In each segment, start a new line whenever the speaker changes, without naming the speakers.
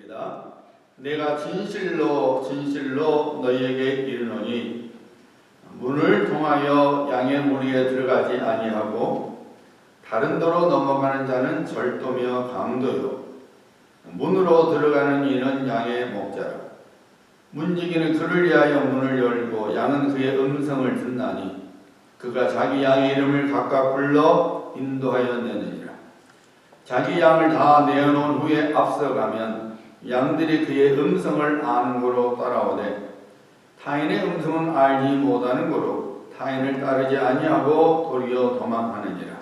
읽겠습니다. 내가 진실로 진실로 너희에게 이르노니 문을 통하여 양의 무리에 들어가지 아니하고 다른 도로 넘어가는 자는 절도며 강도요 문으로 들어가는 이는 양의 목자라. 문지기는 그를 위하여 문을 열고 양은 그의 음성을 듣나니 그가 자기 양의 이름을 각각 불러 인도하여 내느니라. 자기 양을 다 내어놓은 후에 앞서가면 양들이 그의 음성을 아는 고로 따라오되 타인의 음성은 알지 못하는 고로 타인을 따르지 아니하고 도리어 도망하느니라.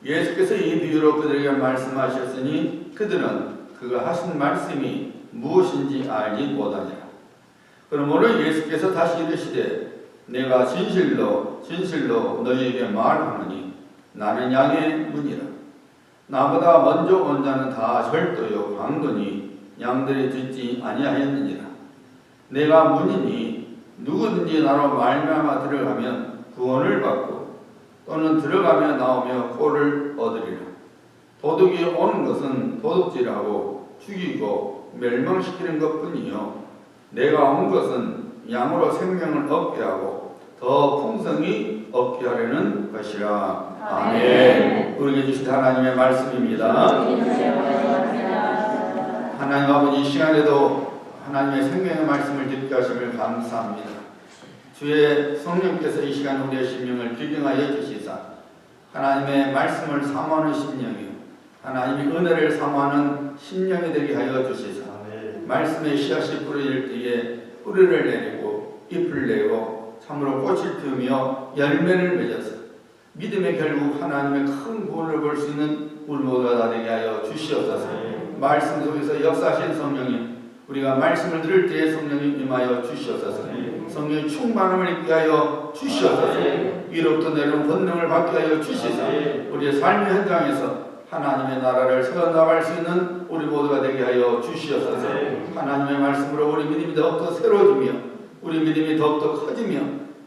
예수께서 이 비유로 그들에게 말씀하셨으니 그들은 그가 하신 말씀이 무엇인지 알지 못하니라. 그러므로 예수께서 다시 이르시되 내가 진실로 진실로 너희에게 말하노니 나는 양의 문이라. 나보다 먼저 온 자는 다 절도요 강도니 양들이 듣지 아니하였느니라. 내가 문이니 누구든지 나로 말미암아 들어가면 구원을 받고 또는 들어가며 나오며 꼴을 얻으리라. 도둑이 오는 것은 도둑질하고 죽이고 멸망시키는 것뿐이요 내가 온 것은 양으로 생명을 얻게 하고 더 풍성히 얻게 하려는 것이라. 아멘. 우리에게 주신 하나님의 말씀입니다. 하나님 아버지, 이 시간에도 하나님의 생명의 말씀을 듣게 하심을 감사합니다. 주의 성령께서 이 시간 우리의 심령을 기경하여 주시사 하나님의 말씀을 사모하는 심령이요 하나님의 은혜를 사모하는 심령이 되게 하여 주시사 말씀의 씨앗이 뿌려질 때에 뿌리를 내리고 잎을 내고 참으로 꽃을 피우며 열매를 맺어서 믿음의 결국 하나님의 큰 구원을 볼 수 있는 우리 모두가 다 되게 하여 주시옵소서. 말씀 속에서 역사하신 성령님, 우리가 말씀을 들을 때에 성령님 임하여 주시옵소서. 성령의 충만함을 입게 하여 주시옵소서. 위로부터 내려온 권능을 받게 하여 주시사 우리의 삶의 현장에서 하나님의 나라를 세워나갈 수 있는 우리 모두가 되게 하여 주시옵소서. 하나님의 말씀으로 우리 믿음이 더욱더 새로워지며 우리 믿음이 더욱더 커지며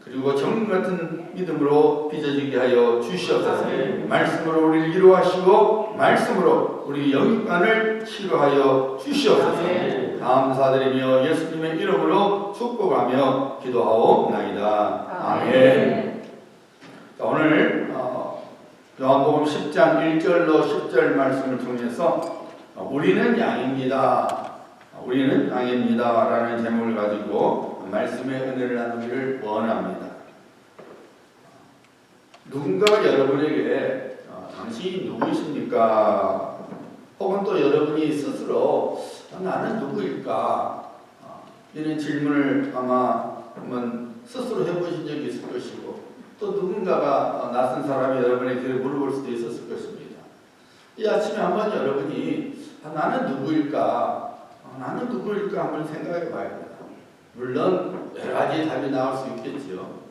그리고 정 같은 믿음으로 빚어지게 하여 주시옵소서. 말씀으로 우리를 위로하시고 말씀으로 우리 영육간을 치료하여 주시옵소서. 감사드리며 예수님의 이름으로 축복하며 기도하옵나이다. 아멘. 자, 오늘 요한복음 10장 1절로 10절 말씀을 통해서 우리는 양입니다. 우리는 양입니다 라는 제목을 가지고 말씀의 은혜를 나누기를 원합니다. 누군가 여러분에게 당신이 누구이십니까? 혹은 또 여러분이 스스로 나는 누구일까? 이런 질문을 아마 한번 스스로 해보신 적이 있을 것이고 또 누군가가 낯선 사람이 여러분에게 물어볼 수도 있었을 것입니다. 이 아침에 한번 여러분이 나는 누구일까? 나는 누구일까? 한번 생각해 봐야 됩니다. 물론 여러 가지 답이 나올 수 있겠죠.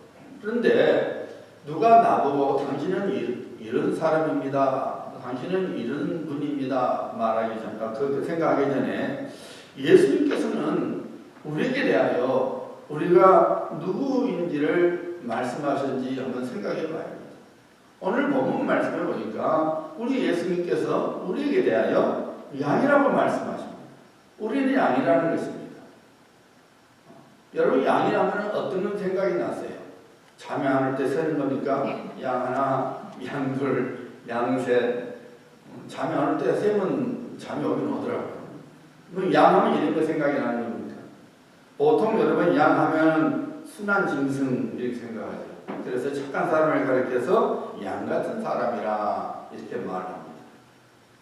그런데 누가 나보고 당신은 이런 사람입니다. 당신은 이런 분입니다. 말하기 전에 그렇게 생각하기 전에 예수님께서는 우리에게 대하여 우리가 누구인지를 말씀하셨는지 한번 생각해 봐야 합니다. 오늘 본문 말씀을 보니까 우리 예수님께서 우리에게 대하여 양이라고 말씀하십니다. 우리는 양이라는 것입니다. 여러분 양이라면 어떤 생각이 나세요? 잠이 안 올 때 세는 겁니까? 양 하나, 양 둘, 양 셋. 잠이 안 올 때 세면 잠이 오긴 오더라고요. 양 하면 이런 거 생각이 나는 겁니까? 보통 여러분 양 하면 순한 짐승 이렇게 생각하죠. 그래서 착한 사람을 가리켜서 양 같은 사람이라 이렇게 말합니다.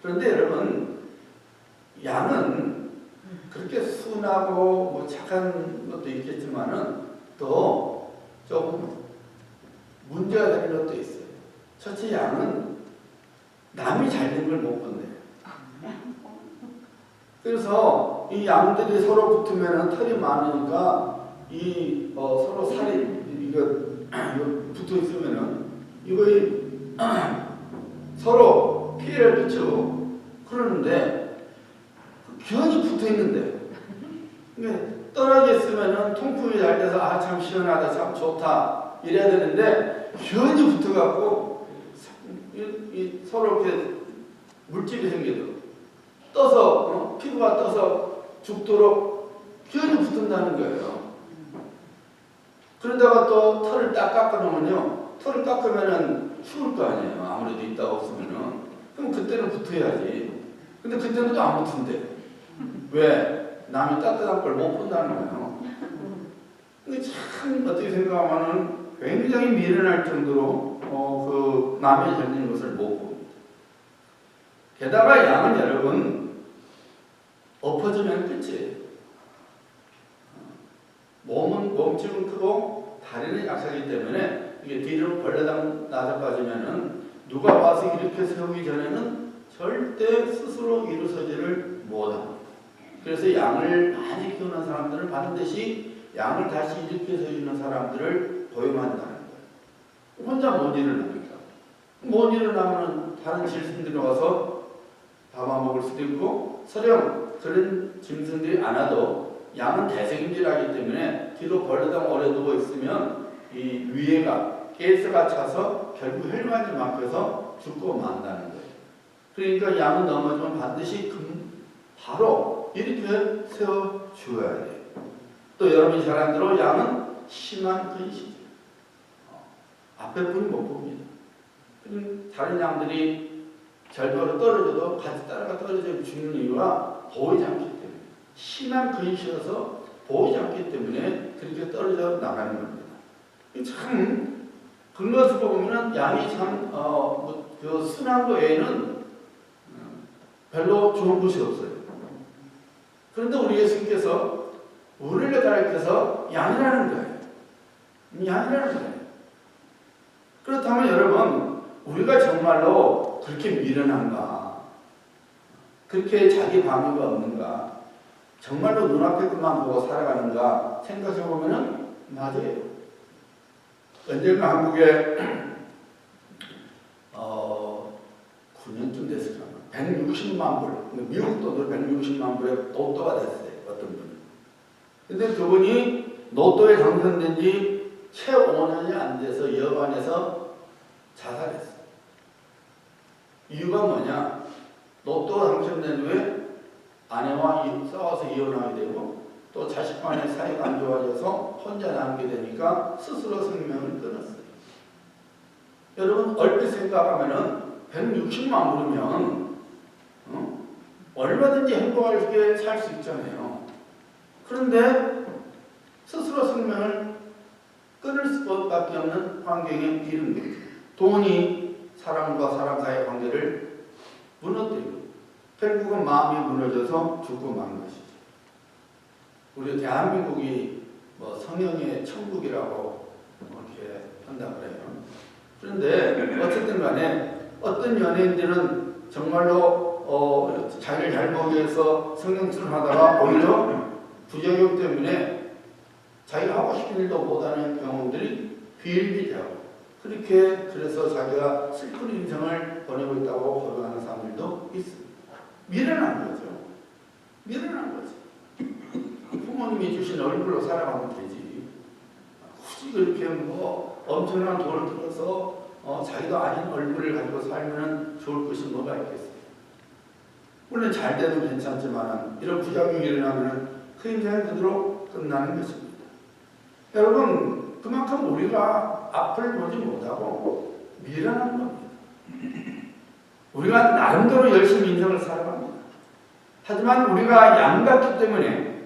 그런데 여러분 양은 그렇게 순하고 뭐 착한 것도 있겠지만은 또 조금 문제가 되는 것도 있어요. 첫째 양은 남이 잘 된 걸 못 본대요. 그래서 이 양들이 서로 붙으면 털이 많으니까 이 서로 살이 이거 붙어 있으면은 이거 서로 피해를 끼치고 그러는데 견이 붙어 있는데 떨어져 있으면은 통풍이 잘 돼서 아 참 시원하다 참 좋다 이래야 되는데 견이 붙어갖고 서로 이렇게 물집이 생기도록 떠서 피부가 떠서 죽도록 기운이 붙는다는 거예요. 그러다가 또 털을 딱 깎아놓으면요. 털을 깎으면은 추울 거 아니에요. 아무래도 있다가 없으면은. 그럼 그때는 붙어야지. 근데 그때는 또 안 붙은대. 왜? 남이 따뜻한 걸 못 본다는 거예요. 근데 참 어떻게 생각하면은 굉장히 미련할 정도로 그 남이 견디는 것을 못 봅니다. 게다가 양은 여러분 엎어지면 끝이에요. 몸집은 크고 다리는 약하기 때문에 이게 뒤로 벌레당 나져 빠지면은 누가 와서 이렇게 세우기 전에는 절대 스스로 일어서지를 못합니다. 그래서 양을 많이 키우는 사람들은 반드시 양을 다시 일으켜 세우는 사람들을 고용한다는 거예요. 혼자 못 일어납니다. 못 일어나면 다른 짐승들이 와서 잡아먹을 수도 있고, 설령 그런 짐승들이 안 와도 양은 대생질하기 때문에 뒤로 벌레당 오래 누워 있으면 이 위에가 가스가 차서 결국 혈관이 막혀서 죽고 만다는 거예요. 그러니까 양은 넘어지면 반드시 바로 이렇게 세워 주어야 돼요. 또 여러분이 잘 안 들어 양은 심한 근시죠. 앞에 분이 못 봅니다. 다른 양들이 절벽으로 떨어져도 같이 따라가 떨어져 죽는 이유가 보이지 않기 때문에, 심한 근시여서 보이지 않기 때문에 그렇게 떨어져 나가는 겁니다. 참 그런 것을 보면 양이 참 그 순한 거 외에는 별로 좋은 것이 없어요. 그런데 우리 예수님께서 우리를 가르쳐서 양이라는 거예요. 양이라는 거예요. 그렇다면 여러분, 우리가 정말로 그렇게 미련한가? 그렇게 자기 방위가 없는가? 정말로 눈앞에 것만 보고 살아가는가? 생각해 보면은 맞아요. 언젠가 한국에 9년쯤 됐을 거예요. 160만 불, 미국 돈으로 160만 불의 로또가 됐어요. 어떤 분이. 근데 그분이 로또에 당선된 지 채 5년이 안 돼서 여관에서 자살했어요. 이유가 뭐냐? 로또가 당첨된 후에 아내와 싸워서 이혼하게 되고 또 자식 간의 사이가 안 좋아져서 혼자 남게 되니까 스스로 생명을 끊었어요. 여러분 얼핏 생각하면은 160만 불이면 얼마든지 행복하게 살 수 있잖아요. 그런데 스스로 생명을 끊을 수밖에 없는 환경에 이른 거죠. 돈이 사람과 사람 사이의 관계를 무너뜨리고 결국은 마음이 무너져서 죽고 만 것이죠. 우리 대한민국이 성령의 천국이라고 이렇게 한다고 그래요. 그런데 어쨌든 간에 어떤 연예인들은 정말로 자기를 잘 보기 위해서 성령술을 하다가 오히려 부작용 때문에 자기가 하고 싶은 일도 못하는 경험들이 비일비재하고 그래서 자기가 슬픈 인생을 보내고 있다고 고백하는 사람들도 있습니다. 미련한 거죠. 미련한 거죠. 부모님이 주신 얼굴로 살아가면 되지. 굳이 그렇게 엄청난 돈을 들어서 자기도 아닌 얼굴을 가지고 살면 좋을 것이 뭐가 있겠어요. 물론 잘 돼도 괜찮지만 이런 부작용이 일어나면 그 인생은 그대로 끝나는 것입니다. 여러분 그만큼 우리가 앞을 보지 못하고 미련한 겁니다. 우리가 나름대로 열심히 인생을 살아갑니다. 하지만 우리가 양같기 때문에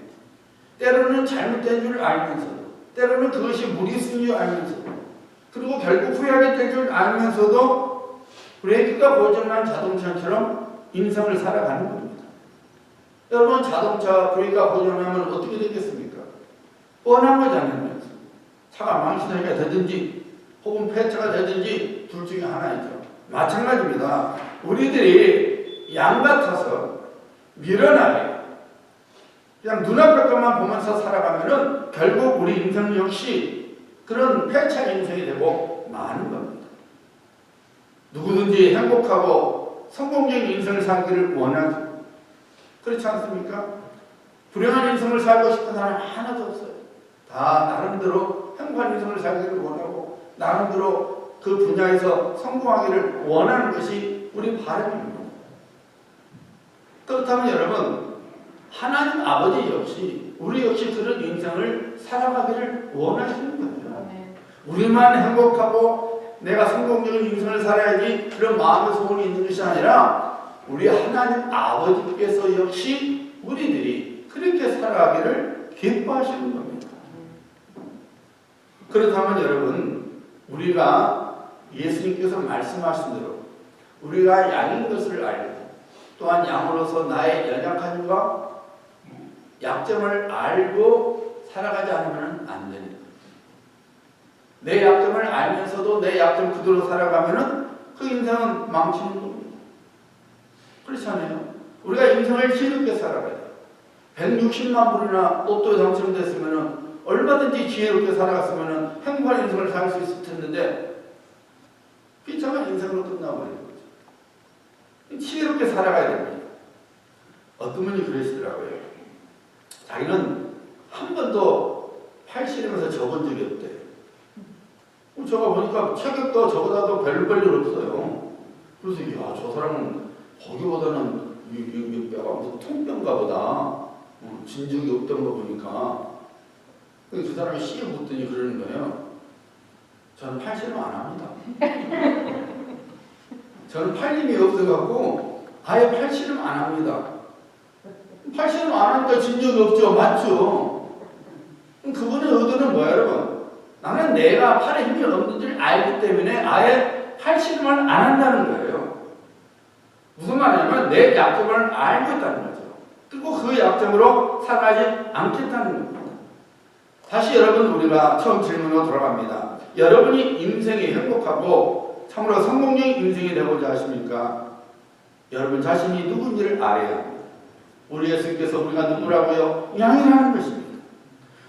때로는 잘못된 줄 알면서도 때로는 그것이 무리수인 줄 알면서도 그리고 결국 후회하게 될 줄 알면서도 브레이크가 고장난 자동차처럼 인생을 살아가는 겁니다. 여러분 자동차 브레이크가 고장나면 어떻게 되겠습니까? 뻔한 거잖아요. 차가 망신하게 되든지 혹은 폐차가 되든지 둘 중에 하나이죠. 마찬가지입니다. 우리들이 양 같아서 미련하게 그냥 눈앞의 것만 보면서 살아가면은 결국 우리 인생 역시 그런 폐차 인생이 되고 마는 겁니다. 누구든지 행복하고 성공적인 인생을 살기를 원하죠. 그렇지 않습니까? 불행한 인생을 살고 싶은 사람 하나도 없어요. 다 나름대로 행복한 인생을 살기를 원하고 나름대로 그 분야에서 성공하기를 원하는 것이 우리 바람입니다. 그렇다면 여러분 하나님 아버지 역시 우리 역시 그런 인생을 살아가기를 원하시는 거예요. 우리만 행복하고 내가 성공적인 인생을 살아야지 그런 마음의 소원이 있는 것이 아니라 우리 하나님 아버지께서 역시 우리들이 그렇게 살아가기를 기뻐하시는 겁니다. 그렇다면 여러분, 우리가 예수님께서 말씀하신 대로 우리가 양인 것을 알고 또한 양으로서 나의 연약함과 약점을 알고 살아가지 않으면 안 됩니다. 내 약점을 알면서도 내 약점 그대로 살아가면은 그 인생은 망치는 겁니다. 그렇지 않아요? 우리가 인생을 지혜롭게 살아가야 돼요. 160만 불이나 로또에 당첨됐으면은 얼마든지 지혜롭게 살아갔으면은 행복한 인생을 살 수 있을 텐데 비참한 인생으로 끝나버리는 거죠. 지혜롭게 살아가야 됩니다. 어떤 분이 그러시더라고요. 자기는 한 번도 팔씨름에서 져본 적이 없대요. 제가 보니까 체격도 저보다도 별 볼 없어요. 그래서 야, 저 사람은 거기보다는 이 뼈가 무슨 통뼈인가 보다. 진 적이 없던 거 보니까 그 사람이 씨에 묻더니 그러는 거예요. 저는 팔씨름 안 합니다. 저는 팔림이 없어갖고 아예 팔씨름 안 합니다. 팔씨름 안 하니까 진 적이 없죠. 맞죠? 그분의 의도는 뭐예요, 여러분? 나는 내가 팔에 힘이 없는 줄 알기 때문에 아예 팔씨름을 안 한다는 거예요. 무슨 말이냐면 내 약점을 알고 있다는 거죠. 그리고 그 약점으로 살아가지 않겠다는 겁니다. 다시 여러분, 우리가 처음 질문으로 돌아갑니다. 여러분이 인생이 행복하고 참으로 성공적인 인생이 되고자 하십니까? 여러분 자신이 누군지를 알아야 합니다. 우리 예수님께서 우리가 누구라고요? 양이라는 것입니다.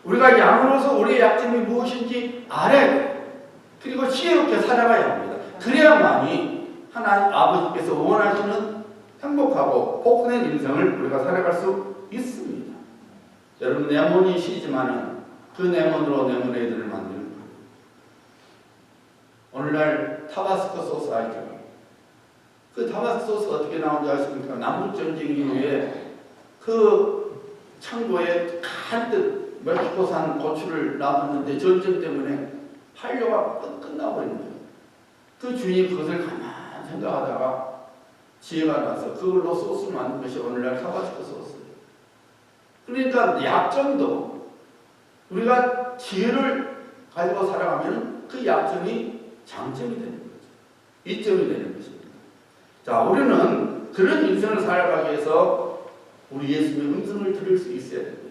우리가 양으로서 우리의 약점이 무엇인지 알아야 돼요. 그리고 지혜롭게 살아가야 합니다. 그래야만이 하나님 아버지께서 원하시는 행복하고 복된 인생을 우리가 살아갈 수 있습니다. 여러분, 레몬이 시지만은 그 레몬으로 레모네이드를 만드는 거예요. 오늘날 타바스코 소스 알죠? 그 타바스코 소스 어떻게 나온지 아십니까? 남북전쟁 이후에 그 창고에 가득 멕시코산 고추를 놔뒀는데 전쟁 때문에 판료가 끝나버린 거예요. 그 주인이 그것을 가만히 생각하다가 지혜가 나서 그걸로 소스를 만든 것이 오늘날 타바스코 소스예요. 그러니까 약점도 우리가 지혜를 가지고 살아가면 그 약점이 장점이 되는 거죠. 이점이 되는 것입니다. 자, 우리는 그런 인생을 살아가기 위해서 우리 예수님의 음성을 들을 수 있어야 됩니다.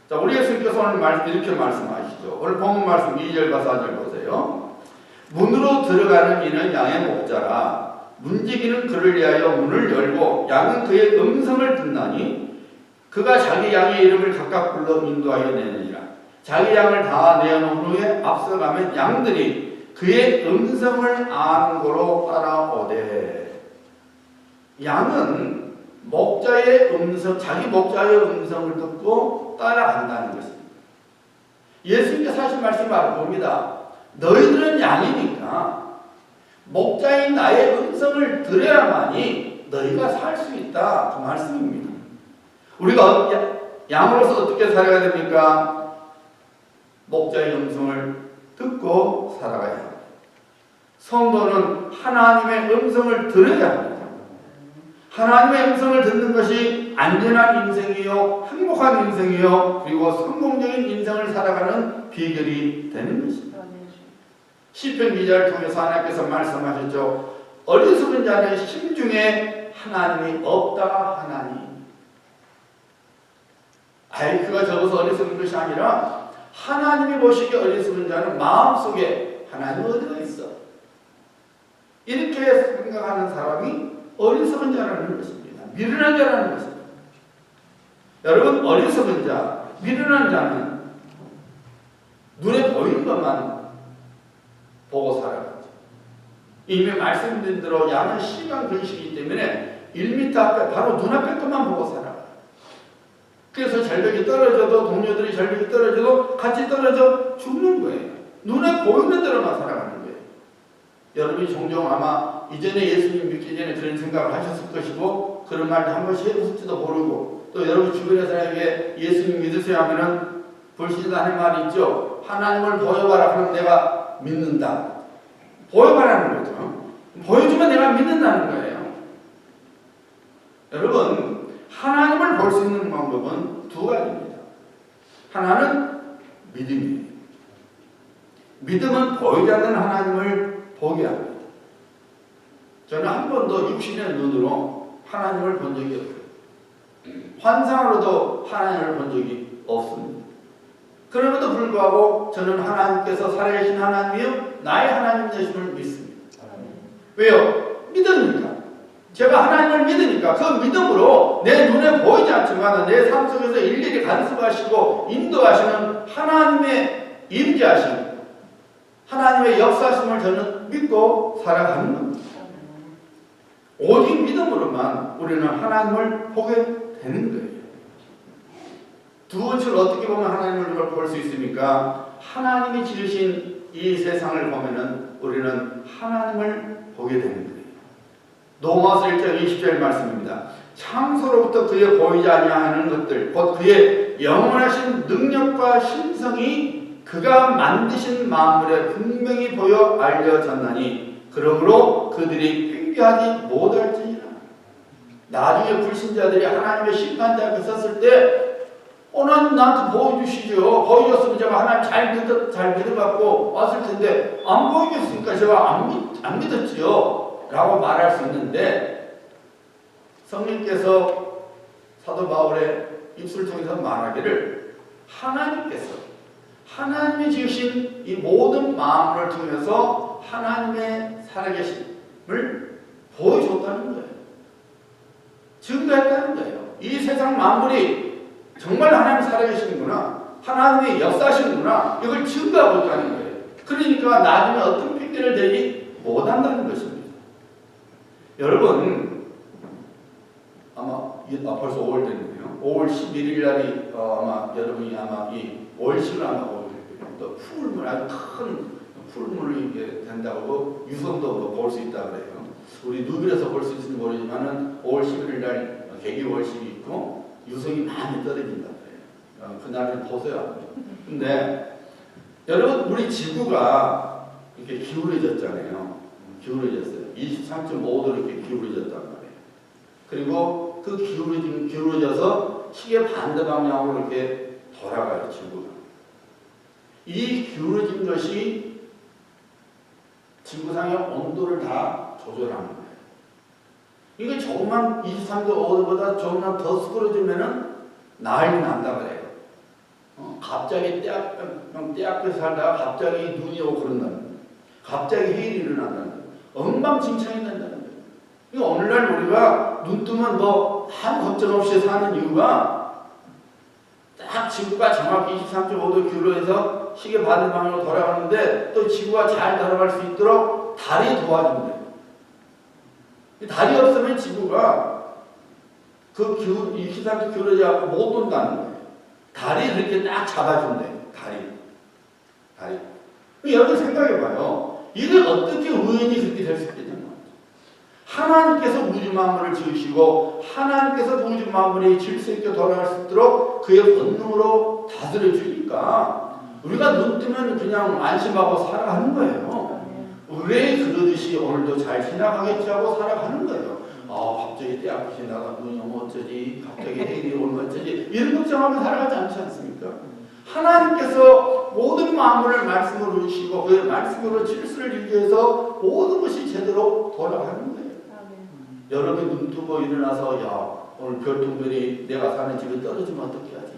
자, 우리 예수님께서 오늘 이렇게 말씀하시죠. 오늘 본문 말씀 2절과 4절 보세요. 문으로 들어가는 이는 양의 목자라. 문지기는 그를 위하여 문을 열고 양은 그의 음성을 듣나니 그가 자기 양의 이름을 각각 불러 인도하여 내느니라. 자기 양을 다 내어놓은 후에 앞서가면 양들이 그의 음성을 아는 고로 따라오되. 양은 목자의 음성, 자기 목자의 음성을 듣고 따라간다는 것입니다. 예수님께서 하신 말씀이 바로 봅니다. 너희들은 양이니까 목자인 나의 음성을 들어야만이 너희가 살 수 있다. 그 말씀입니다. 우리가 양으로서 어떻게 살아야 됩니까? 목자의 음성을 듣고 살아가야 합니다. 성도는 하나님의 음성을 들어야 합니다. 하나님의 음성을 듣는 것이 안전한 인생이요, 행복한 인생이요, 그리고 성공적인 인생을 살아가는 비결이 되는 것입니다. 시편 기자를 통해서 하나님께서 말씀하셨죠. 어리석은 자는 심중에 하나님이 없다 하나니. 그가 적어서 어리석은 것이 아니라 하나님이 보시기에 어리석은 자는 마음속에 하나님 어디가 있어? 이렇게 생각하는 사람이 어리석은 자라는 것입니다. 미련한 자라는 것입니다. 여러분, 어리석은 자, 미련한 자는 눈에 보이는 것만 보고 살아가죠. 이미 말씀드린 대로 양은 시간 근식이기 때문에 1m 앞에 바로 눈앞에 것만 보고 살아가요. 그래서 절벽이 떨어져도 동료들이 절벽이 떨어져도 같이 떨어져 죽는 거예요. 눈에 보이는 대로만 살아가는 거예요. 여러분이 종종 아마 이전에 예수님 믿기 전에 그런 생각을 하셨을 것이고 그런 말 한 번씩 해봤을지도 모르고, 또 여러분 주변의 사람에게 예수님 믿으세요 하면은 불신하는 말이 있죠. 하나님을 보여봐라 그럼 내가 믿는다. 보여봐라는 거죠. 보여주면 내가 믿는다는 거예요. 여러분, 하나님을 볼 수 있는 방법은 두 가지입니다. 하나는 믿음이에요. 믿음은 보이지 않는 하나님을 보게 합니다. 저는 한 번도 육신의 눈으로 하나님을 본 적이 없어요. 환상으로도 하나님을 본 적이 없습니다. 그럼에도 불구하고 저는 하나님께서 살아계신 하나님이요 나의 하나님 되심을 믿습니다. 왜요? 믿으니까. 제가 하나님을 믿으니까 그 믿음으로 내 눈에 보이지 않지만 내 삶 속에서 일일이 간섭하시고 인도하시는 하나님의 임재하심, 하나님의 역사심을 저는 믿고 살아가는 겁니다. 오직 믿음으로만 우리는 하나님을 보게 되는 거예요. 두 번째로 어떻게 보면 하나님을 볼 수 있습니까? 하나님이 지으신 이 세상을 보면은 우리는 하나님을 보게 되는 거예요. 로마서 1장 20절 말씀입니다. 창조로부터 그의 보이지 아니하는 것들 곧 그의 영원하신 능력과 신성이 그가 만드신 만물에 분명히 보여 알려졌나니 그러므로 그들이 핑계하지 못할지니라. 나중에 불신자들이 하나님의 심판대 앞에 섰을 때 하나님 나한테 보여주시죠. 보여줬으면 제가 하나님 잘 믿어갖고 왔을 텐데 안 보여줬으니까 제가 안 믿었지요 라고 말할 수 있는데, 성령께서 사도 바울의 입술을 통해서 말하기를 하나님이 지으신 이 모든 마음을 통해서 하나님의 살아계심을 보여줬다는 거예요. 증거했다는 거예요. 이 세상 만물이 정말 하나님 살아계시는구나, 하나님의 역사시는구나, 이걸 증거하고 있다는 거예요. 그러니까 나중에 어떤 핑계를 대지 못한다는 것입니다. 여러분, 아마 벌써 5월 됐네요. 5월 11일 날이 아마 여러분이 아마 이 월식을 아마 또 풀물, 아주 큰 풀물이 이렇게 된다고 유성도 볼 수 있다고 그래요. 우리 누빌에서 볼 수 있을지 모르지만은 5월 11일 날 개기월식이 있고 유성이 많이 떨어진다고 해요. 그날은 보셔야 합니다. 근데 여러분, 우리 지구가 이렇게 기울어졌잖아요. 기울어졌어요. 23.5도 이렇게 기울어졌단 말이에요. 그리고 그 기울어져서 시계 반대 방향으로 이렇게 돌아가요, 지구가. 이 기울어진 것이 지구상의 온도를 다 조절하는 거예요. 이게 조금만 23도 5도보다 조금만 더 수그러지면은 난리 난다 그래요. 갑자기 떼약볕에 살다가 갑자기 눈이 오고 그런다는 거예요. 갑자기 해일이 일어난다는 거예요. 엉망진창이 된다는 거예요. 그러니까 오늘날 우리가 눈 뜨면 뭐 아무 걱정 없이 사는 이유가 딱 지구가 정확히 23.5도 기울어서 시계 반대 방향으로 돌아가는데 또 지구가 잘 돌아갈 수 있도록 달이 도와준대요. 달이 없으면 지구가 이 시상도 기울어져 못 돈다는 거예요. 달이 이렇게 딱 잡아준대요. 달이. 여러분 생각해봐요. 이게 어떻게 우연히 그렇게 될 수 있겠냐고. 하나님께서 우주 만물을 지으시고 하나님께서 우주 만물이 질서 있게 돌아갈 수 있도록 그의 권능으로 다스려 주니까 우리가 눈 뜨면 그냥 안심하고 살아가는 거예요. 왜 그러듯이 오늘도 잘 지나가겠지 하고 살아가는 거예요. 갑자기 떼약볕이 나가 눈이 오면 어쩌지, 갑자기 해일이 오면 어쩌지, 이런 걱정하며 살아가지 않지 않습니까? 하나님께서 모든 만물을 말씀으로 주시고 그 말씀으로 질서를 유지해서 모든 것이 제대로 돌아가는 거예요. 여러분이 눈 뜨고 일어나서 오늘 별똥별이 내가 사는 집에 떨어지면 어떻게 하지?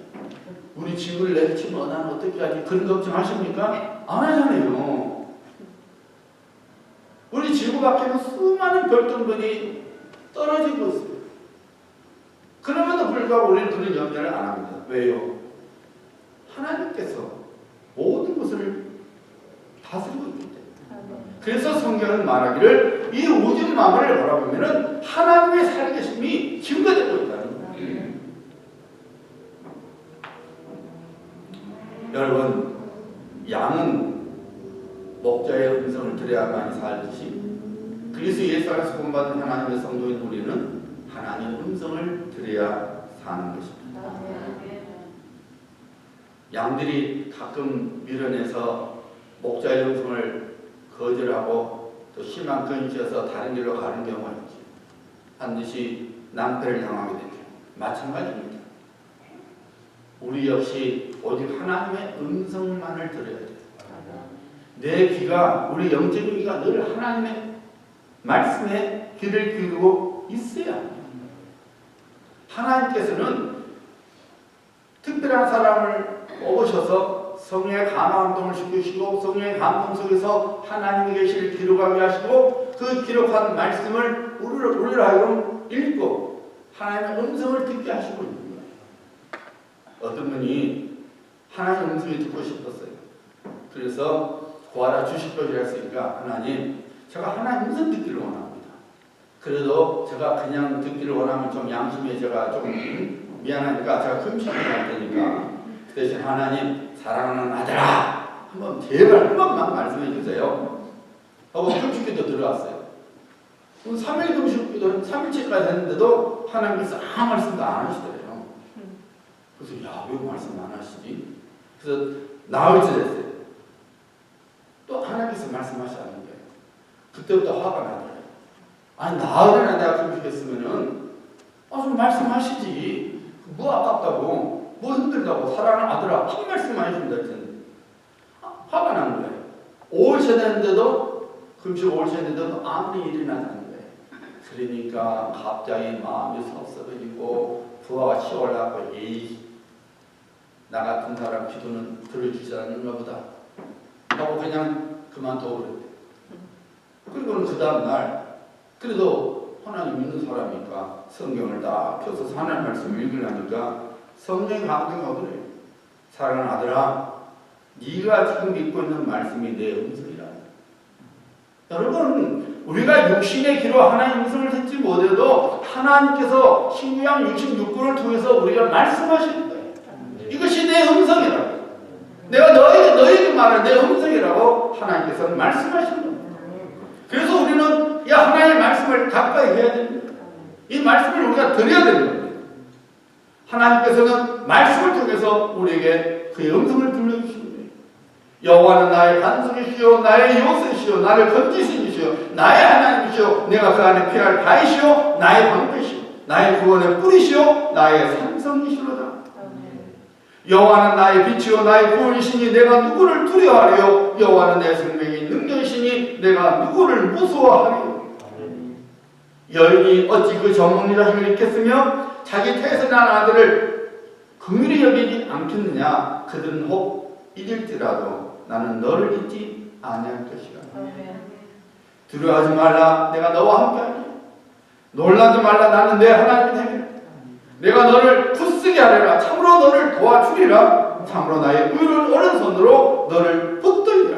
우리 집을 내리치면 나는 어떻게 하지? 그런 걱정 하십니까? 안 하잖아요. 우리 지구 밖에는 수많은 별똥별이 떨어지고 있어요. 그럼에도 불구하고 우리는 그런 염려를 안 합니다. 왜요? 하나님께서 모든 것을 다스리고 있기 때문에. 그래서 성경은 말하기를 이 우주 만물을 바라보면은 하나님의 살아계심이 증거되고 있다는 거예요. 여러분, 양은 목자의 음성을 들어야만이 살듯이 그리스도 예수 안에서 구원받은 하나님의 성도인 우리는 하나님의 음성을 들어야 사는 것입니다. 양들이 가끔 밀어내서 목자의 음성을 거절하고 또 심한 근시여서 다른 길로 가는 경우가 있지. 반드시 낭패를 당하게 되죠. 마찬가지입니다. 우리 역시 오직 하나님의 음성만을 들어야 돼요. 내 귀가, 우리 영적인 귀가 늘 하나님의 말씀에 귀를 기울이고 있어야 합니다. 하나님께서는 특별한 사람을 뽑으셔서 성령의 감화운동을 시키시고 성령의 감동 속에서 하나님의 계시를 기록하게 하시고 그 기록한 말씀을 우리를 하여금 읽고 하나님의 음성을 듣게 하시고 있는 거예요. 어떤 분이 하나님의 음성을 듣고 싶었어요. 그래서 구하라 주십시오 했으니까 하나님, 제가 하나님 음성 듣기를 원합니다. 그래도 제가 그냥 듣기를 원하면 좀 양심에 제가 좀 미안하니까 제가 금식을 할 테니까 그 대신 하나님 사랑하는 아들아 한번 제발 한 번만 말씀해 주세요 하고 금식기도 들어왔어요. 3일 금식기도 3일째까지 했는데도 하나님께서 아무 말씀도 안 하시더래요. 그래서 야, 왜 말씀 안 하시지? 그래서 나흘째 됐어요. 또 하나님께서 말씀하시는 거예요. 그때부터 화가 나더래요. 아니 나흘이나 내가 금식했으면은 좀 말씀하시지. 뭐 아깝다고, 뭐 힘들다고, 사랑하는 아들아 한 말씀만 해준다 했더니 화가 나는 거예요. 5일째 됐는데도 금식 5일째 됐는데도 아무리 일이 나지 않는 거예요. 그러니까 갑자기 마음이 섭섭해지고 부하가 치올라고 에이 나 같은 사람 기도는 들어주지 않는가 보다 하고 그냥 그만둬 버렸대요. 그리고는 그 다음날 그래도 하나님 믿는 사람이니까 성경을 다 펴서 하나님 말씀을 읽으려니까 성령의 감동이 오더래요. 사랑하는 아들아, 네가 지금 믿고 있는 말씀이 내 음성이라. 여러분, 우리가 육신의 귀로 하나님의 음성을 듣지 못해도 하나님께서 신구약 66권을 통해서 우리가 말씀하시는 거예요. 이것이 내 음성이라고. 내가 너에게 말하는 내 음성이라고 하나님께서는 말씀하시는 거예요. 그래서 우리는 이 하나님의 말씀을 가까이 해야 됩니다. 이 말씀을 우리가 드려야 되는 겁니다. 하나님께서는 말씀을 통해서 우리에게 그의 음성을 들려주시는 거예요. 여호와는 나의 반석이시요 나의 요새시요 나를 건지시니시요 나의 하나님이시요 내가 그 안에 피할 바이시요 나의 방패시요 나의 구원의 뿌리시요 나의 산성이시로다. 여호와는 나의 빛이요 나의 구원이시니 내가 누구를 두려워하리요. 여호와는 내 생명의 능력이시니 내가 누구를 무서워하리요. 여인이 어찌 그 젖먹는 자식을 잊겠으며 자기 태에서 난 아들을 긍휼히 여기지 않겠느냐. 그들은 혹 잊을지라도 나는 너를 잊지 아니할 것이라. 두려워하지 말라. 내가 너와 함께하리. 놀라지 말라. 나는 내 하나님이 되리라. 내가 너를 굳세게 하리라. 참으로 너를 도와주리라. 참으로 나의 의를 오른손으로 너를 붙들리라.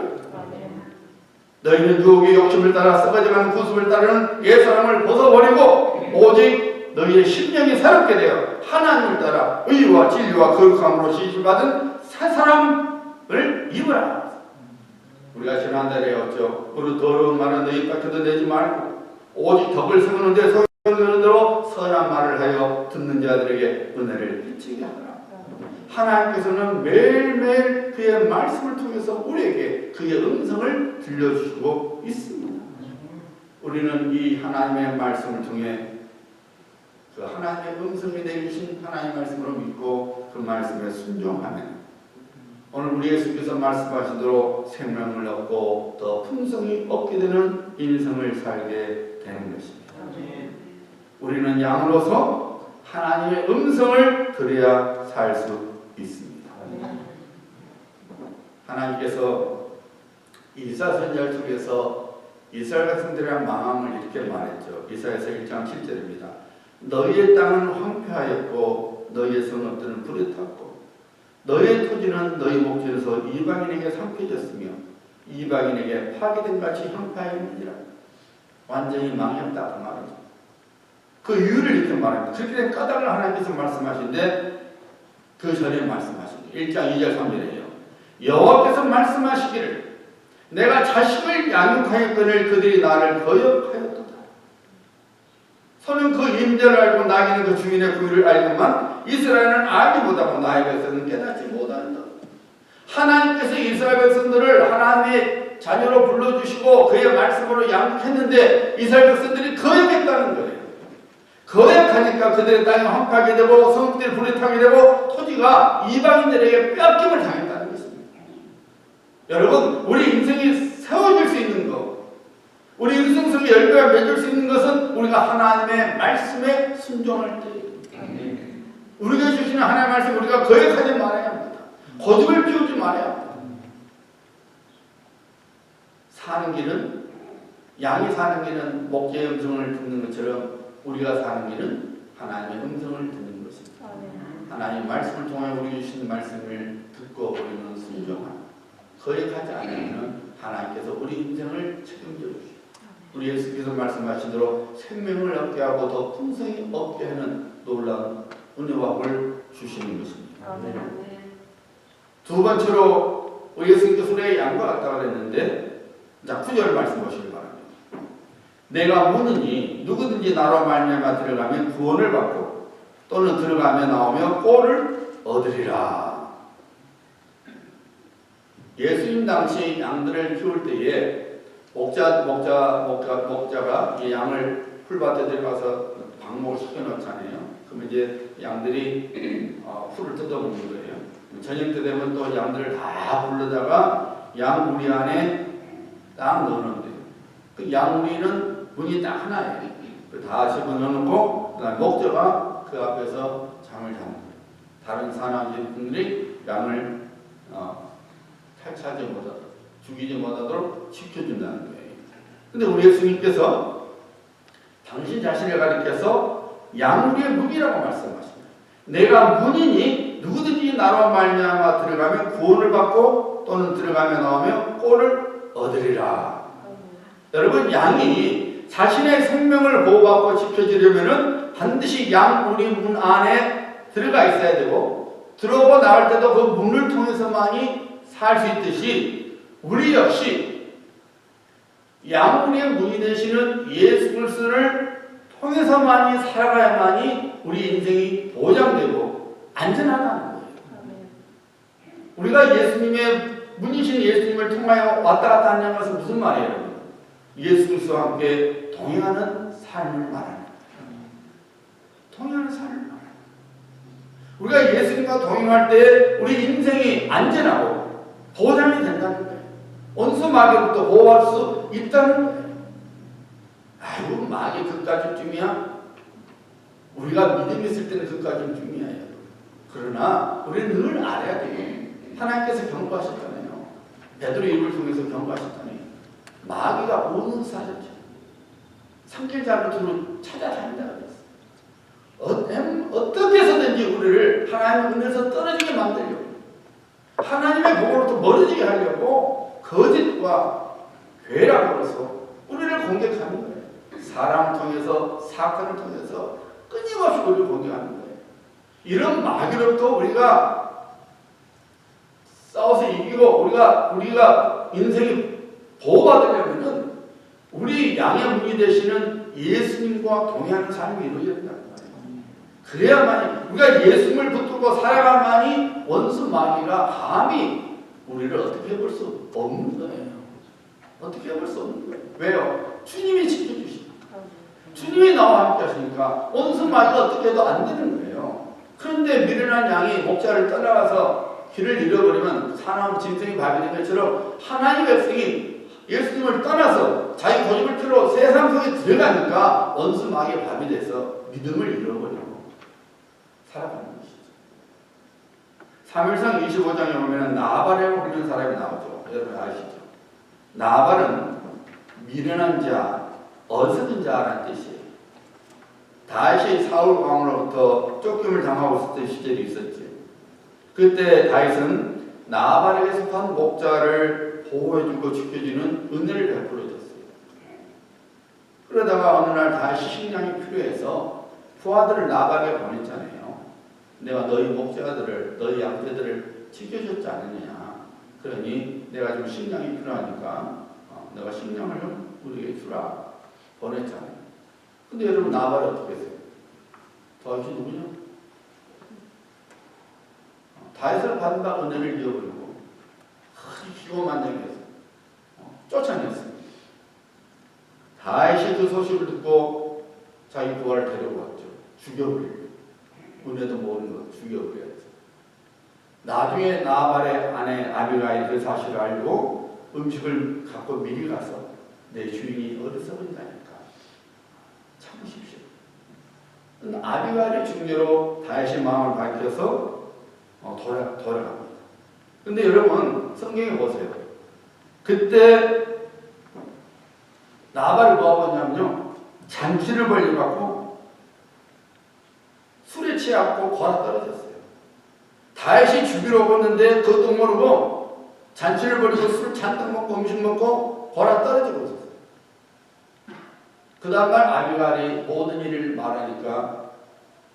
너희는 유혹의 욕심을 따라 썩어져가는 구습을 따르는 옛사람을 벗어버리고 오직 너희의 심령이 새롭게 되어 하나님을 따라 의와 진리와 거룩함으로 지시받은 새 사람을 입으라. 우리가 지난달에 배웠죠. 그리고 더러운 말은 너희 밖에도 내지 말고 오직 덕을 세우는 데 소용되는 대로 선한 말을 하여 듣는 자들에게 은혜를 비치게 하라. 하나님께서는 매일매일 그의 말씀을 통해서 우리에게 그의 음성을 들려주시고 있습니다. 우리는 이 하나님의 말씀을 통해 그 하나님의 음성이 내주신 하나님의 말씀으로 믿고 그 말씀에 순종하면 오늘 우리 예수께서 말씀하신 대로 생명을 얻고 더 풍성히 얻게 되는 인생을 살게 되는 것입니다. 우리는 양으로서 하나님의 음성을 들어야 살 수 있습니다. 하나님께서 이사 선지자를 통해서 이스라엘 백성들의 마음을 이렇게 말했죠. 이사야서 1장 7절입니다. 너희의 땅은 황폐하였고 너희의 성읍들은 불에 탔고 너희의 토지는 너희 목전에서 이방인에게 삼켜졌으며 이방인에게 파괴된 같이 황폐하였느니라. 완전히 망했다 그 말이죠. 그 이유를 이렇게 말합니다. 그렇게 된 까닭을 하나님께서 말씀하시는데 그 전에 말씀하십니다. 1장 2절 3절이에요. 여호와께서 말씀하시기를 내가 자식을 양육하였거늘 그들이 나를 거역하였도다. 소는 그 임대를 알고 나귀는 그 주인의 구유를 알지만 이스라엘은 알지 못하고 나의 백성은 깨닫지 못한다. 하나님께서 이스라엘 백성들을 하나님의 자녀로 불러주시고 그의 말씀으로 양육했는데 이스라엘 백성들이 거역했다는 거예요. 거역하니까 그들의 땅이 황폐하게 되고 성읍들이 불에 타게 되고 토지가 이방인들에게 뺏김을 당했다는 것입니다. 여러분, 우리 인생이 세워질 수 있는 것, 우리 인생 속에 열매가 맺을 수 있는 것은 우리가 하나님의 말씀에 순종할 때입니다. 우리가 주시는 하나님의 말씀 우리가 거역하지 말아야 합니다. 고집을 피우지 말아야 합니다. 사는 길은, 양이 사는 길은 목자의 음성을 듣는 것처럼 우리가 사는 길은 하나님의 음성을 듣는 것입니다. 하나님의 말씀을 통해 우리 주시는 말씀을 듣고 우리는 순종하고 거역하지 않으면 하나님께서 우리 인생을 책임져 주십니다. 우리 예수께서 말씀하신 대로 생명을 얻게 하고 더 풍성히 얻게 하는 놀라운 은혜와 복을 주시는 것입니다. 두 번째로 우리 예수님께서 우리의 양과 같다고 그랬는데, 자, 9절 말씀 보시기 바랍니다. 내가 문이니 누구든지 나로 말미암아 들어가면 구원을 받고 또는 들어가며 나오며 꼴을 얻으리라. 예수님 당시 양들을 키울 때에 목자가 이 양을 풀밭에 들어가서 방목을 시켜놓잖아요. 그러면 이제 양들이 풀을 뜯어먹는 거예요. 저녁 때 되면 또 양들을 다 불러다가 양 우리 안에 딱 넣어놓는데요. 그 양 우리는 문이 딱 하나예요. 다 집어넣어놓고 그다음에 목자가 그 앞에서 잠을 자는 거예요. 다른 사나이분들이 양을 탈취하지 못하도록 죽이지 못하도록 지켜준다는 거예요. 근데 우리 예수님께서 당신 자신을 가리켜서 양우리의 문이라고 말씀하십니다. 내가 문이니 누구든지 나로 말미암아 들어가면 구원을 받고 또는 들어가며 나오며 꼴을 얻으리라. 여러분, 양이 자신의 생명을 보호받고 지켜주려면 반드시 양우리 문 안에 들어가 있어야 되고 들어오고 나올 때도 그 문을 통해서만이 살 수 있듯이 우리 역시 양우리의 문이 되시는 예수 그리스도를 통해서만이 살아가야만이 우리 인생이 보장되고 안전하다는 거예요. 우리가 예수님의 문이신 예수님을 통하여 왔다 갔다 하는 것은 무슨 말이에요? 예수 그리스도와 함께 동행하는 삶을 말합니다. 동행하는 삶을 말합니다. 우리가 예수님과 동행할 때 우리 인생이 안전하고 보장이 된다는 거예요. 원수 마귀로부터 보호할 수 있다는 거예요. 아이고, 마귀 그까지쯤이야? 우리가 믿음이 있을 때는 그까지쯤이에요. 그러나 우리는 늘 알아야 돼요. 하나님께서 경고하셨잖아요. 베드로 입을 통해서 경고하셨잖아요. 마귀가 오는 사자죠. 산길자루로 찾아다닌다 그랬어요. 어떻게 해서든지 우리를 하나님의 은혜에서 떨어지게 만들려고, 하나님의 복으로부터 멀어지게 하려고 거짓과 괴락으로서 우리를 공격하는 거예요. 사람을 통해서, 사건을 통해서 끊임없이 우리를 공격하는 거예요. 이런 마귀로부터 우리가 싸워서 이기고 우리가 인생이 보호받으려면은 우리 양의 문이 되시는 예수님과 동행하는 삶이 이루어져야 된다는 거예요. 그래야만이 우리가 예수님을 붙들고 살아가만이 원수 마귀가 감히 우리를 어떻게 해볼 수 없는 거예요. 어떻게 해볼 수 없는 거예요. 왜요? 주님이 지켜주시니까. 주님이 나와 함께 하시니까 원수 마귀가 어떻게 해도 안 되는 거예요. 그런데 미련한 양이 목자를 떠나가서 길을 잃어버리면 사나운 짐승이 밥이 된 것처럼 하나님의 백성이 예수님을 떠나서 자기 고집을 틀어 세상 속에 들어가니까 원수 마귀의 밥이 돼서 믿음을 잃어버리고 살아가는 것이죠. 사무엘상 25장에 보면 나발이라고 불리는 사람이 나오죠. 여러분 아시죠? 나발은 미련한 자, 어리석은 자라는 뜻이에요. 다윗이 사울 왕으로부터 쫓김을 당하고 있을 때 시절이 있었죠. 그때 다윗은 나발에게 속한 목자를 보호해주고 지켜주는 은혜를 베풀어줬어요. 그러다가 어느 날 다윗이 식량이 필요해서 부하들을 나발에게 보냈잖아요. 내가 너희 목자들을, 너희 양떼들을 지켜줬지 않느냐. 그러니 내가 좀 식량이 필요하니까 너가 식량을 좀 우리에게 주라. 보냈잖아요. 근데 여러분 나발이 어떻게 했어요? 다윗이 누구냐? 다윗을 받은 바 은혜를 잃어버리고 아주 기고만장해서 쫓아냈습니다. 다윗이 그 소식을 듣고 자기 부하를 데리고 왔죠. 죽여버리고 은혜도 모르는 거 죽여버려야지. 나중에 나발의 아내 아비가일 그 사실을 알고 음식을 갖고 미리 가서 내 주인이 어리석은다니까 참으십시오. 아비가일의 중재로 다윗의 마음을 밝혀서 돌아갑니다. 근데 여러분 성경에 보세요. 그때 나발이 뭐하고 있냐면요, 잔치를 벌려갖고 술에 취하고 골아 떨어졌어요. 다윗이 죽이러 오는데 그것도 모르고 잔치를 벌이고 술 잔뜩 먹고 음식 먹고 골아 떨어지고 있었어요. 그 다음날 아비가일이 모든 일을 말하니까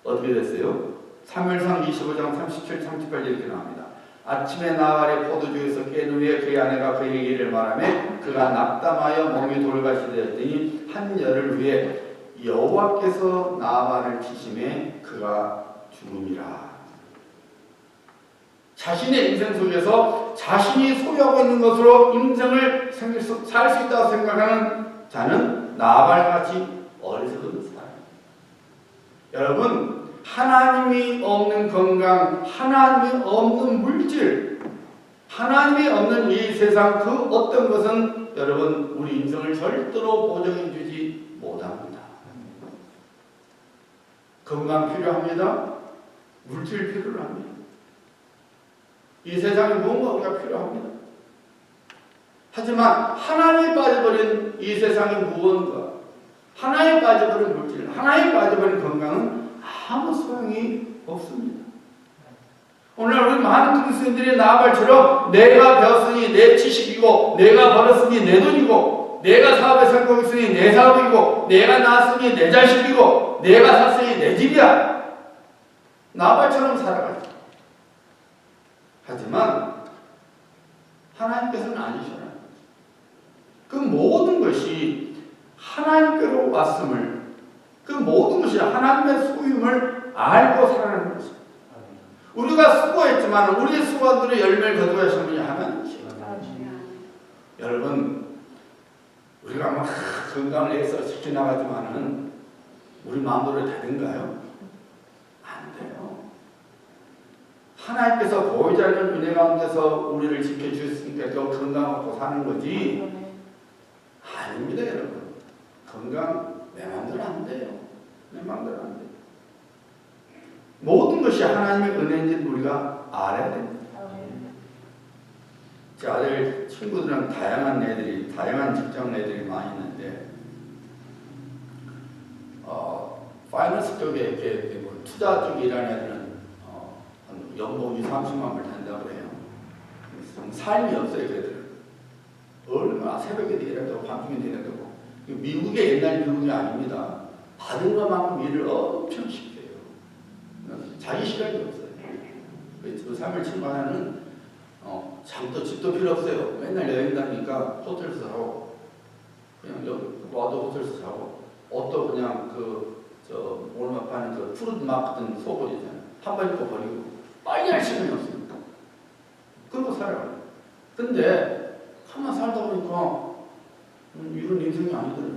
어떻게 됐어요? 사무엘상 25장 37, 38 이렇게 나옵니다. 아침에 나발의 포도주에서 깬 후에 그의 아내가 그에게 이를 말하며 그가 낙담하여 몸이 돌같이 되었더니 한 열흘 후에 여호와께서 나발을 치심에 그가 죽음이라. 자신의 인생 속에서 자신이 소유하고 있는 것으로 인생을 살 수 있다고 생각하는 자는 나발같이 어리석은 사람입니다. 여러분, 하나님이 없는 건강, 하나님이 없는 물질, 하나님이 없는 이 세상 그 어떤 것은 여러분 우리 인생을 절대로 보장해 주지 못합니다. 건강 필요합니다. 물질 필요합니다. 이 세상에 무언가가 필요합니다. 하지만 하나님이 빠져버린 이 세상의 무언가, 하나님이 빠져버린 물질, 하나님이 빠져버린 건강은 아무 소용이 없습니다. 오늘 우리 많은 그리스도인들이 나발처럼 내가 배웠으니 내 지식이고, 내가 벌었으니 내 돈이고, 내가 사업에 성공했으니 내 사업이고, 내가 낳았으니 내 자식이고, 내가 샀으니 내 집이야. 나발처럼 살아가죠. 하지만 하나님께서는 아니셔요. 그 모든 것이 하나님께로 왔음을, 그 모든 것이 하나님의 소유임을 알고 살아가는 것입니다. 우리가 수고했지만 우리의 수고들의 열매를 거두어야 분이 하나님이시죠. 여러분, 우리가 막 건강을 해서 지켜나가지만은 우리 마음대로 되는가요? 안 돼요. 하나님께서 보이지 않는 은혜 가운데서 우리를 지켜주셨으니까 또 건강하고 사는 거지. 아닙니다, 여러분. 건강 내 마음대로 안 돼요. 내 마음대로 안 돼요. 모든 것이 하나님의 은혜인지 우리가 알아야 됩니다. 제 아들 친구들은 다양한 직장 애들이 많이 있는데, 파이낸스 쪽에 이렇게 투자 쪽에 일하는 애들은 연봉이 30만 불 된다고 그래요. 삶이 없어요, 그애들은. 얼마나 새벽에 일한다고 밤중에 일한다고. 미국의 옛날 미국이 아닙니다. 받은 것만큼 일을 엄청 시켜요. 자기 시간이 없어요. 그 3일 친구하나는 장도 집도 필요 없어요. 맨날 여행 다니니까 호텔에서 자고, 그냥 여기 와도 호텔에서 자고, 옷도 그냥 오늘 파는 그 푸르드막 같은 속옷 있잖아요. 한 번 입고 버리고, 빨리 할 시간이 없습니다. 그러고 살아가요. 근데 가만 살다 보니까 이런 인생이 아니더래요.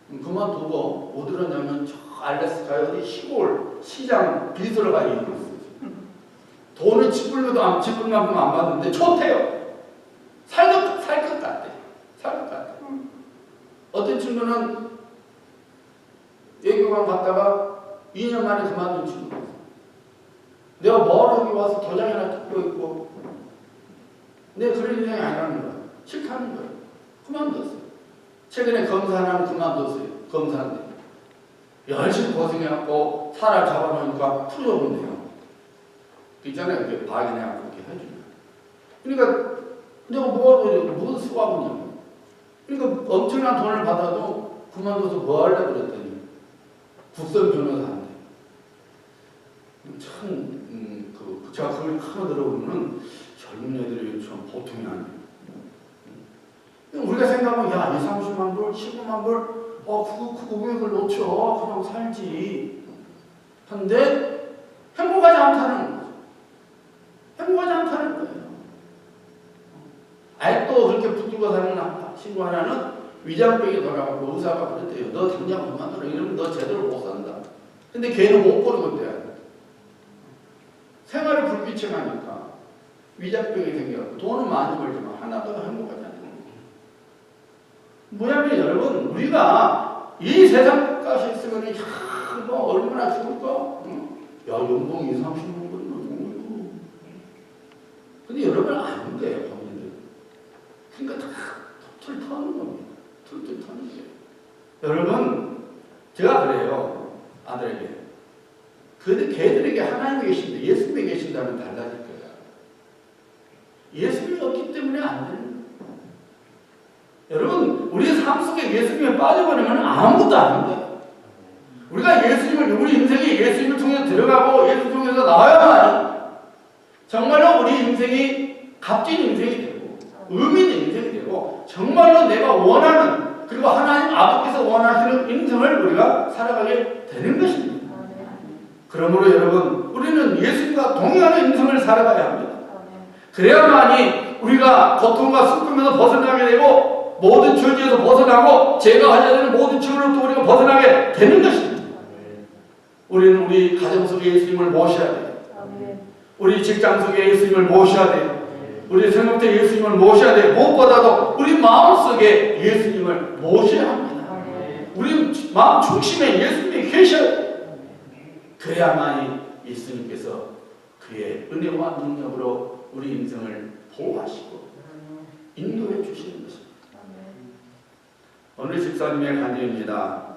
그만두고 어디로 가냐면 저 알래스카에 어디 시골 시장 빚으로 가야 일을 했어요. 돈은 지불만큼 안 받는데 좋대요. 살 것 같대. 살 것 같대. 어떤 친구는 외교관 갔다가 2년 만에 그만둔 친구가 있어요. 내가 뭘 여기 와서 도장이나 뜯고 있고, 내 그런 인생이 아니라는 거야. 싫다는 거야. 그만뒀어요. 최근에 검사 하나는 그만뒀어요. 검사인데 열심히 고생해갖고 사람 잡아놓으니까 풀어본대요. 있잖아요. 이렇게 박인해갖고 이렇게 해주는. 그러니까 내가 무슨 수고하느냐고. 그러니까 엄청난 돈을 받아도 그만둬서 뭐 하려고 그랬더니 국선 변호사인데, 참 제가 그걸 하나 들어보면 젊은 애들이 참 보통이 아니에요. 우리가 생각하면 야, 20, 30만 불, 15만 불
그 고백을 놓쳐 그냥 살지. 근데 행복하지 않다는 거죠. 행복하지 않다는 거예요. 아직도 그렇게 붙들고 사는 친구 하나는 위장병이 돌아가고 의사가 그랬대요. 너 당장 그만둬라. 이러면 너 제대로 못 산다. 근데 걔는 못 버리고 있대요. 생활을 불규칙하니까 위장병이 생겨서 돈은 많이 벌지만 하나도 행복하지 않는 거예요. 뭐냐면 여러분, 우리가 이 세상까지 있으면 뭐 얼마나 좋을까? 야, 연봉 20, 30만 원. 근데 여러분 안 돼요, 범인들. 그러니까 다 툴툴 터는 겁니다. 툴툴 터는 거예요. 여러분, 제가 그래요, 아들에게. 근데 걔들에게 하나님이 계신데 예수님이 계신다면 달라질 거야. 예수님이 없기 때문에 안 되는 거예요. 여러분, 우리 삶 속에 예수님에 빠져버리면 아무것도 안 돼요. 우리가 우리 인생이 예수님을 통해서 들어가고 예수 통해서 나와야만 정말로 우리 인생이 값진 인생이 되고 의미 있는 인생이 되고 정말로 내가 원하는, 그리고 하나님 아버지께서 원하시는 인생을 우리가 살아가게 되는 것입니다. 그러므로 여러분, 우리는 예수님과 동행하는 인생을 살아가야 합니다. 그래야만이 우리가 고통과 슬픔에서 벗어나게 되고 모든 죄에서 벗어나고 제가 하셔야 되는 모든 죄로부터 우리가 벗어나게 되는 것입니다. 우리는 우리 가정 속에 예수님을 모셔야 돼요. 우리 직장 속에 예수님을 모셔야 돼요. 우리 생각때 예수님을 모셔야 돼요. 무엇보다도 우리 마음속에 예수님을 모셔야 합니다. 우리 마음 중심에 예수님이 계셔야 돼요. 그래야만이 예수님께서 그의 은혜와 능력으로 우리 인생을 보호하시고 인도해 주시는 것입니다. 어느 집사님의 간증입니다.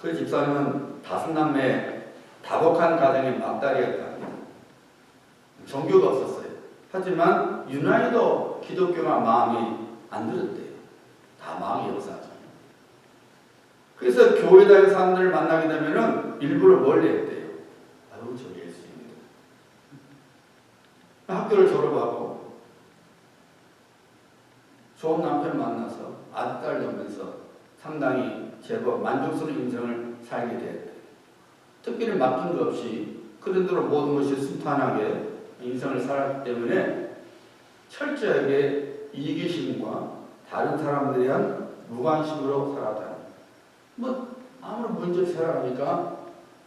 그 집사님은 5남매 다복한 가정의 막달이었답니다. 종교가 없었어요. 하지만 유난히도 기독교가 마음이 안 들었대요. 다 마음이 없어하죠. 그래서 교회 다니는 사람들을 만나게 되면은 일부러 멀리 했대요. 아유, 저 예수님입니다. 학교를 졸업하고 좋은 남편을 만나서 아들, 딸 낳으면서 상당히 제법 만족스러운 인생을 살게 되었대요. 특별히 맡긴 것 없이 그런 대로 모든 것이 순탄하게 인생을 살았기 때문에 철저하게 이기심과 다른 사람들에 대한 무관심으로 살았다. 뭐 아무런 문제 없이 살아가니까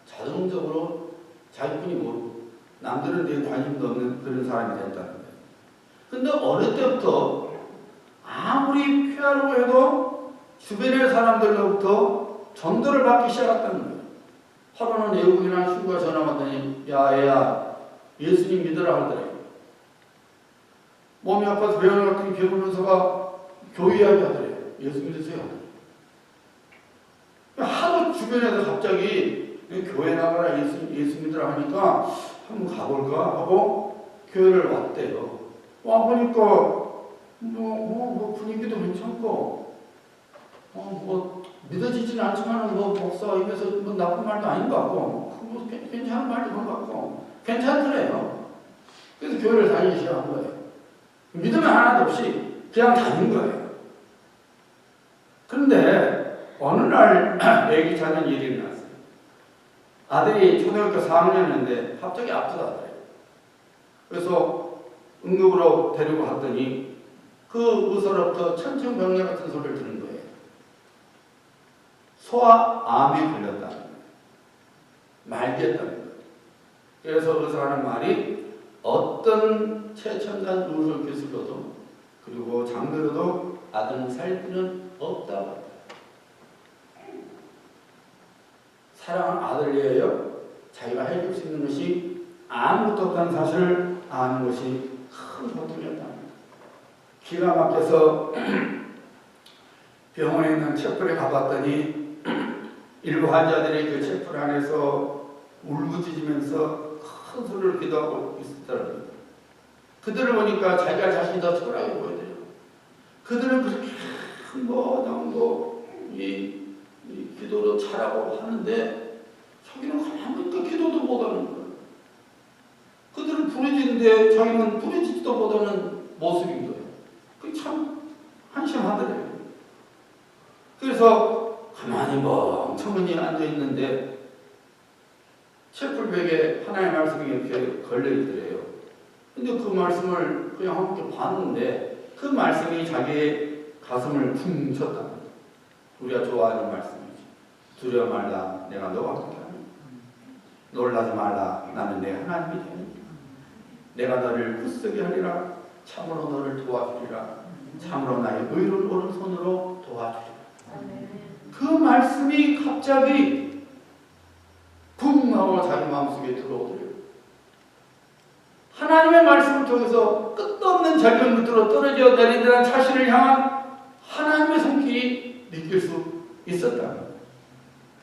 자동적으로 자기뿐이 모르고 남들은 되게 관심도 없는 그런 사람이 됐다는 거예요. 근데 어릴 때부터 아무리 피하려고 해도 주변의 사람들로부터 전도를 받기 시작했다는 거예요. 하루는 외국인한 친구가 전화 왔더니 야 애야 예수님 믿으라 하더래요. 몸이 아파서 병원 갔더니 병원에서가 교회 이야기 하더래요. 예수 믿으세요. 하도 주변에서 갑자기 교회 나가라 예수 믿으라 하니까 한번 가볼까 하고 교회를 왔대요. 와보니까 뭐 분위기도 괜찮고 뭐 믿어지진 않지만 뭐 목사 입에서 뭐 나쁜 말도 아닌 것 같고 뭐 괜찮은 말도 그런 것 같고 괜찮더래요. 그래서 교회를 다니기 시작한 거예요. 믿음이 하나도 없이 그냥 다닌 거예요. 그런데 어느 날 애기 찾는 일이 일어났어요. 아들이 초등학교 4학년인데 갑자기 아프다더래요. 그래서 응급으로 데리고 갔더니 그 의사로부터 천천병력 같은 소리를 들은 거예요. 소아암이 걸렸다는 거예요. 말겠다는 거예요. 그래서 의사가 하는 말이 어떤 최첨단 의료 기술로도 그리고 장비로도 아들은 살 수는 없다고 합니다. 사랑하는 아들 위하여 자기가 해줄 수 있는 것이 아무것도 없다는 사실을 아는 것이 큰 고통이었답니다. 기가 막혀서 병원에 있는 첩불에 가봤더니 일부 환자들이 그 첩불 안에서 울부짖으면서 큰 소리를 기도하고 있었더라고요. 그들을 보니까 자기가 자신이 더 초라하게 보이더라고요. 그들은 그렇게 이 기도로 차라고 하는데 자기는 가만히 기도도 못하는 거예요. 그들은 부르짖는데 자기는 부르짖지도 못하는 모습인 거예요. 그게 참 한심하더래요. 그래서 가만히 멍청하니 앉아있는데 채플백에 하나의 말씀이 이렇게 걸려있더래요. 근데 그 말씀을 그냥 함께 봤는데 그 말씀이 자기의 가슴을 쿵 쳤다. 우리가 좋아하는 말씀이죠. 두려워 말라, 내가 너와 함께 하니. 놀라지 말라, 나는 내 하나님이 되니. 내가 너를 굳세게 하리라. 참으로 너를 도와주리라. 참으로 나의 의로운 오른손으로 도와주리라. 그 말씀이 갑자기 붕 하고 자기 마음속에 들어오더래요. 하나님의 말씀을 통해서 끝도 없는 절벽 밑으로 떨어져 내리는 자신을 향한 하나님의 손길이 느낄 수 있었다.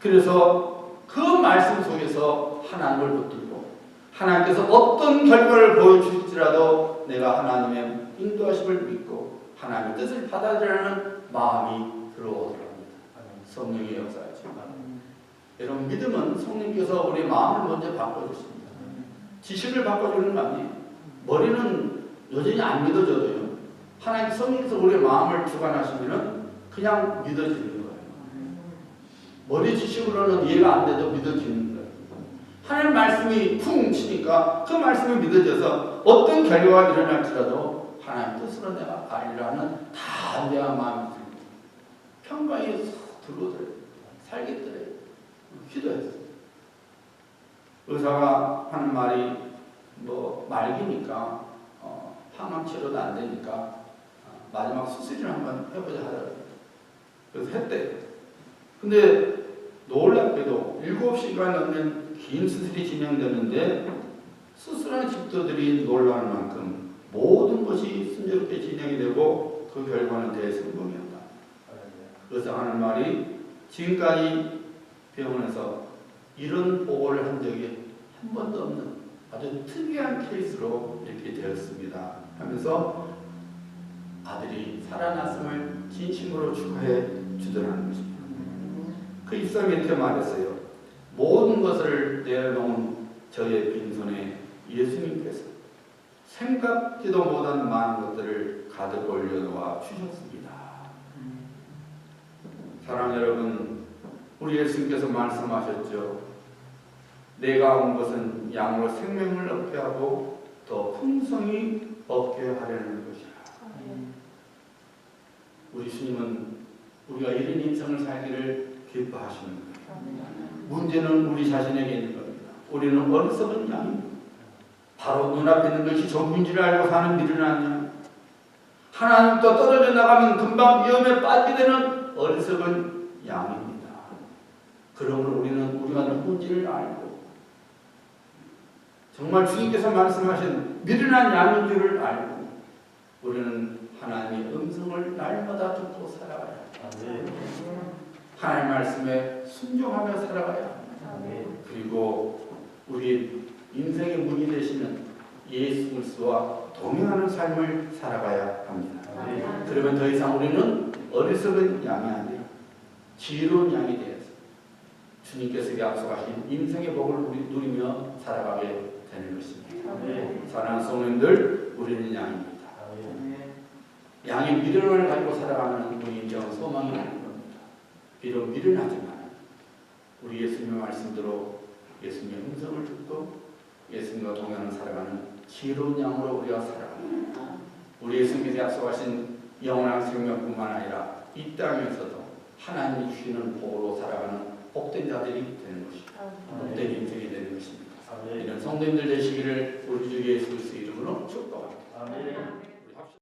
그래서 그 말씀 속에서 하나님을 붙들고 하나님께서 어떤 결과를 보여주실지라도 내가 하나님의 인도하심을 믿고 하나님의 뜻을 받아들이는 마음이 들어오더랍니다. 성령의 역사이지만 여러분, 믿음은 성령께서 우리 마음을 먼저 바꿔주십니다. 지식을 바꿔주는 거 아니에요. 머리는 여전히 안 믿어져도요, 하나님 성령께서 우리의 마음을 주관하시면 그냥 믿어지는 거예요. 머리 지식으로는 이해가 안 돼도 믿어지는 거예요. 하나님 말씀이 쿵 치니까 그 말씀이 믿어져서 어떤 결과가 일어날지라도 하나님 뜻으로 내가 알리라는 담대한 마음이 들고 평강이 쏙 들어오더래요. 살겠더래요. 기도했어요. 의사가 하는 말이 뭐 말기니까 항암 치료도 안 되니까 마지막 수술을 한번 해보자 하더라고요. 그래서 했대요. 근데 놀랍게도 7시간 넘는 긴 수술이 진행되는데 수술한 집도들이 놀라울 만큼 모든 것이 순조롭게 진행이 되고 그 결과는 대성공이었다. 의사가 하는 말이 지금까지 병원에서 이런 보고를 한 적이 한 번도 없는 아주 특이한 케이스로 이렇게 되었습니다 하면서 아들이 살아났음을 진심으로 축하해 주더라는 것입니다. 그 입사람이 이렇게 말했어요. 모든 것을 내어놓은 저의 빈손에 예수님께서 생각지도 못한 많은 것들을 가득 올려놓아 주셨습니다. 사랑하는 여러분, 우리 예수님께서 말씀하셨죠. 내가 온 것은 양으로 생명을 얻게 하고 더 풍성히 얻게 하려는 것이라. 우리 주님은 우리가 이런 인생을 살기를 기뻐하시는 거예요. 문제는 우리 자신에게 있는 겁니다. 우리는 어리석은 양입니다. 바로 눈앞에 있는 것이 전부인 줄 알고 사는 미련한 양, 하나님부터 떨어져 나가면 금방 위험에 빠지게 되는 어리석은 양입니다. 그러므로 우리는 우리가 누군지를 알고 정말 주님께서 말씀하신 미련한 양인 줄을 알고 우리는 하나님의 음성을 날마다 듣고 살아가야 합니다. 하나님 말씀에 순종하며 살아가야 합니다. 그리고 우리 인생의 문이 되시는 예수 그리스도와 동행하는 삶을 살아가야 합니다. 그러면 더 이상 우리는 어리석은 양이 아니라 지혜로운 양이 되어서 주님께서 약속하신 인생의 복을 누리며 살아가게 되는 것입니다. 사랑하는 성도님들, 우리는 양입니다. 양의 미련을 가지고 살아가는 우리 인생은 소망이 아닌 겁니다. 비록 미련하지만 우리 예수님의 말씀대로 예수님의 음성을 듣고 예수님과 동행하는 살아가는 지혜로운 양으로 우리가 살아갑니다. 우리 예수님께서 약속하신 영원한 생명뿐만 아니라 이 땅에서도 하나님이 주시는 복으로 살아가는 복된 자들이 되는 것입니다. 복된 인생이 되는 것입니다. 이런 성도님들 되시기를 우리 주 예수 그리스도의 이름으로 축복합니다.